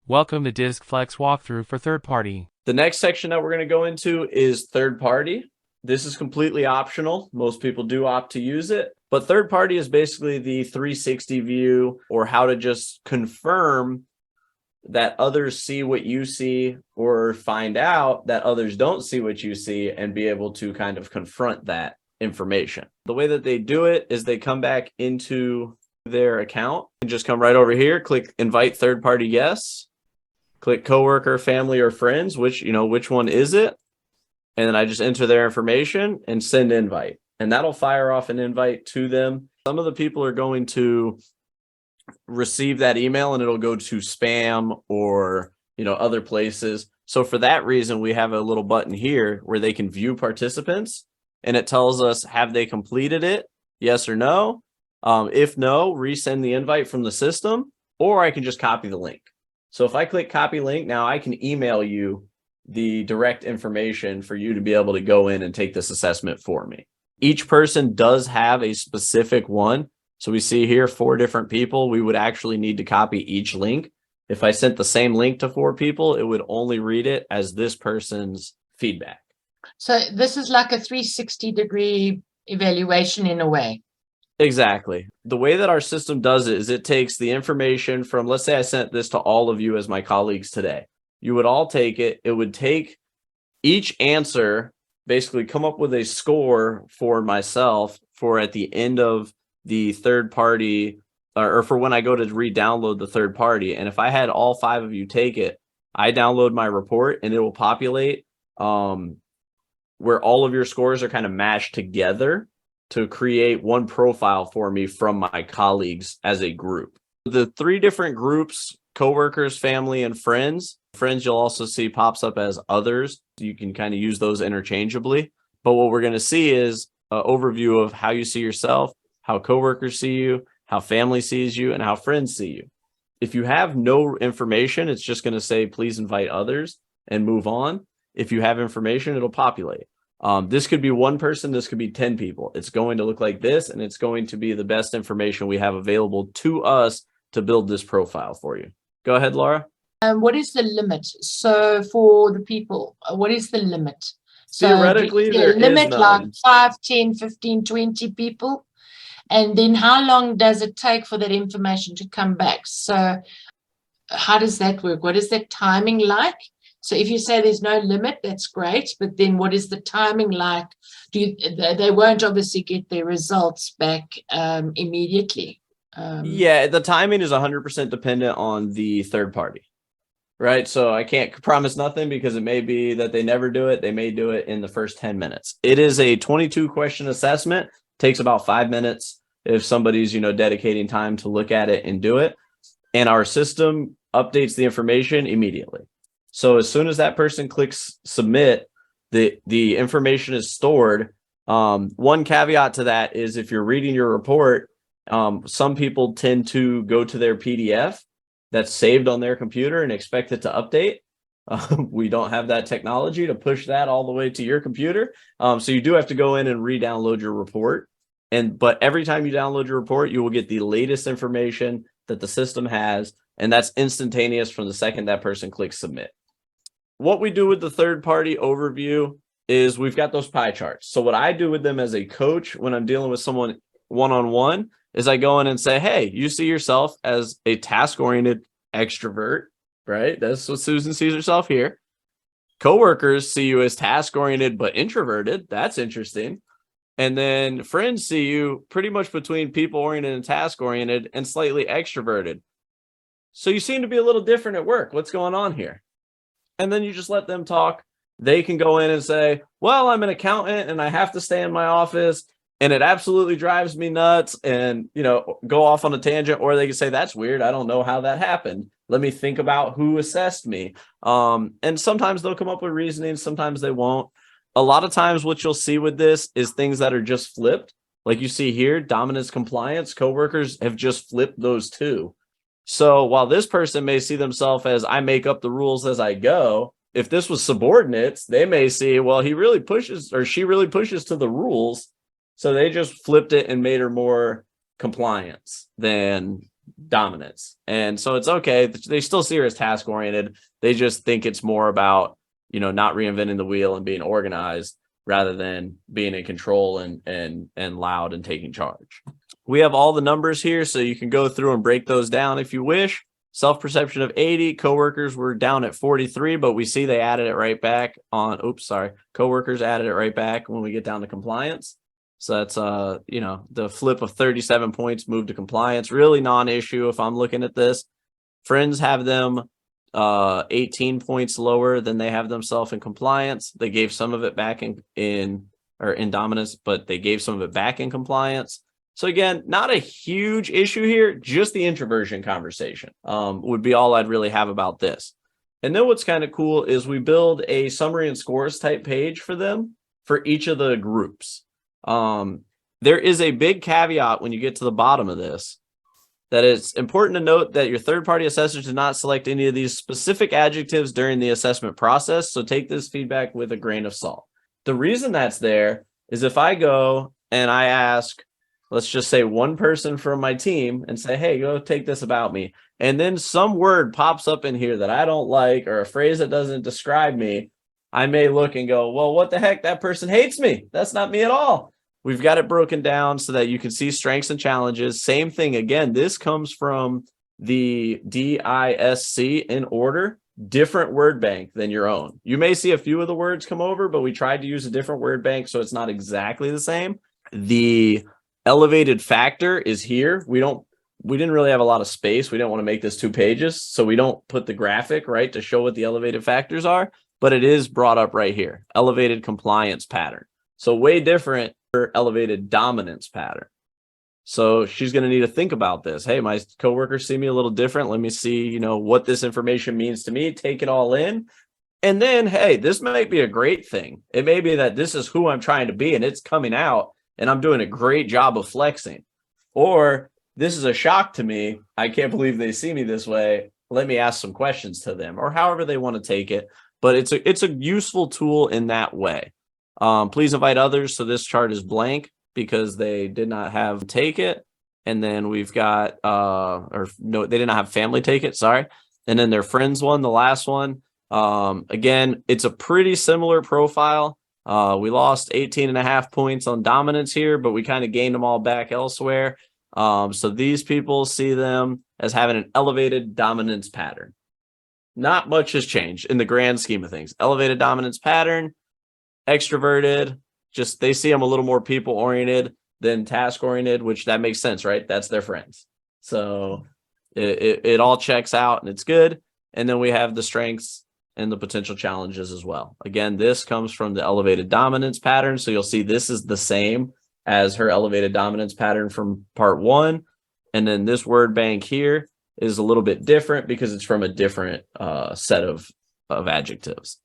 Welcome to DISCflex walkthrough for third party. The next section that we're going to go into is third party. This is completely optional. Most people do opt to use it, but third party is basically the 360 view, or how to just confirm that others see what you see, or find out that others don't see what you see, and be able to kind of confront that information. The way that they do it is they come back into their account and just come right over here, click invite third party yes, click coworker, family, or friends, which one is it? And then I just enter their information and send invite. And that'll fire off an invite to them. Some of the people are going to receive that email and it'll go to spam or, other places. So for that reason, we have a little button here where they can view participants, and it tells us, have they completed it? Yes or no. If no, resend the invite from the system, or I can just copy the link. So if I click copy link, now I can email you the direct information for you to be able to go in and take this assessment for me. Each person does have a specific one. So we see here 4 different people. We would actually need to copy each link. If I sent the same link to 4 people, it would only read it as this person's feedback. So this is like a 360-degree evaluation in a way. Exactly. The way that our system does it is it takes the information from, let's say I sent this to all of you as my colleagues today. You would all take it. It would take each answer, basically come up with a score for myself for at the end of the third party, or for when I go to re-download the third party. And if I had all 5 of you take it, I download my report and it will populate where all of your scores are kind of mashed together to create one profile for me from my colleagues as a group. The 3 different groups, coworkers, family, and friends. Friends, you'll also see pops up as others. You can kind of use those interchangeably. But what we're going to see is an overview of how you see yourself, how coworkers see you, how family sees you, and how friends see you. If you have no information, it's just going to say, please invite others and move on. If you have information, it'll populate. This could be 1 person, this could be 10 people. It's going to look like this, and it's going to be the best information we have available to us to build this profile for you. Go ahead, Laura. What is the limit? So for the people, what is the limit? So theoretically, there limit is none. like 5, 10, 15, 20 people. And then how long does it take for that information to come back? So how does that work? What is that timing like? So if you say there's no limit, that's great. But then what is the timing like? They won't obviously get their results back immediately. Yeah, the timing is 100% dependent on the third party, right? So I can't promise nothing, because it may be that they never do it. They may do it in the first 10 minutes. It is a 22-question assessment. Takes about 5 minutes if somebody's, dedicating time to look at it and do it. And our system updates the information immediately. So as soon as that person clicks submit, the information is stored. One caveat to that is, if you're reading your report, some people tend to go to their PDF that's saved on their computer and expect it to update. We don't have that technology to push that all the way to your computer. So you do have to go in and re-download your report. But every time you download your report, you will get the latest information that the system has, and that's instantaneous from the second that person clicks submit. What we do with the third party overview is we've got those pie charts. So what I do with them as a coach when I'm dealing with someone one-on-one is I go in and say, hey, you see yourself as a task-oriented extrovert, right? That's what Susan sees herself here. Coworkers see you as task-oriented but introverted. That's interesting. And then friends see you pretty much between people-oriented and task-oriented and slightly extroverted. So you seem to be a little different at work. What's going on here? And then you just let them talk. They can go in and say, well, I'm an accountant and I have to stay in my office and it absolutely drives me nuts, and, go off on a tangent. Or they can say, that's weird. I don't know how that happened. Let me think about who assessed me. And sometimes they'll come up with reasoning. Sometimes they won't. A lot of times what you'll see with this is things that are just flipped. Like you see here, dominance, compliance, coworkers have just flipped those 2. So while this person may see themselves as, I make up the rules as I go, if this was subordinates, they may see, well, he really pushes, or she really pushes to the rules. So they just flipped it and made her more compliance than dominance. And so it's okay. They still see her as task oriented. They just think it's more about, not reinventing the wheel and being organized rather than being in control and loud and taking charge. We have all the numbers here, so you can go through and break those down if you wish. Self-perception of 80. Coworkers were down at 43, but we see they added it right back on. Coworkers added it right back when we get down to compliance. So that's, the flip of 37 points moved to compliance. Really non-issue if I'm looking at this. Friends have them 18 points lower than they have themselves in compliance. They gave some of it back in dominance, but they gave some of it back in compliance. So again, not a huge issue here, just the introversion conversation would be all I'd really have about this. And then what's kind of cool is we build a summary and scores type page for them for each of the groups. There is a big caveat when you get to the bottom of this, that it's important to note that your third-party assessors did not select any of these specific adjectives during the assessment process. So take this feedback with a grain of salt. The reason that's there is if I go and I ask, let's just say one person from my team and say, hey, go take this about me. And then some word pops up in here that I don't like, or a phrase that doesn't describe me. I may look and go, well, what the heck? That person hates me. That's not me at all. We've got it broken down so that you can see strengths and challenges. Same thing. Again, this comes from the DISC in order, different word bank than your own. You may see a few of the words come over, but we tried to use a different word bank, so it's not exactly the same. The elevated factor is here. We didn't really have a lot of space. We didn't want to make this 2 pages, so we don't put the graphic right to show what the elevated factors are, but it is brought up right here. Elevated compliance pattern. So way different for elevated dominance pattern. So she's going to need to think about this. Hey, my coworkers see me a little different. Let me see, what this information means to me. Take it all in. And then, hey, this might be a great thing. It may be that this is who I'm trying to be and it's coming out and I'm doing a great job of flexing. Or this is a shock to me. I can't believe they see me this way. Let me ask some questions to them, or however they want to take it. But it's a useful tool in that way. Please invite others. So this chart is blank because they did not have take it. And then we've got, they did not have family take it. Sorry. And then their friends one, the last one. Again, it's a pretty similar profile. We lost 18.5 points on dominance here, but we kind of gained them all back elsewhere. So these people see them as having an elevated dominance pattern. Not much has changed in the grand scheme of things. Elevated dominance pattern, extroverted, just they see them a little more people oriented than task oriented, which that makes sense, right? That's their friends. So it all checks out and it's good. And then we have the strengths and the potential challenges as well. Again, this comes from the elevated dominance pattern. So you'll see this is the same as her elevated dominance pattern from part 1. And then this word bank here is a little bit different because it's from a different set of adjectives.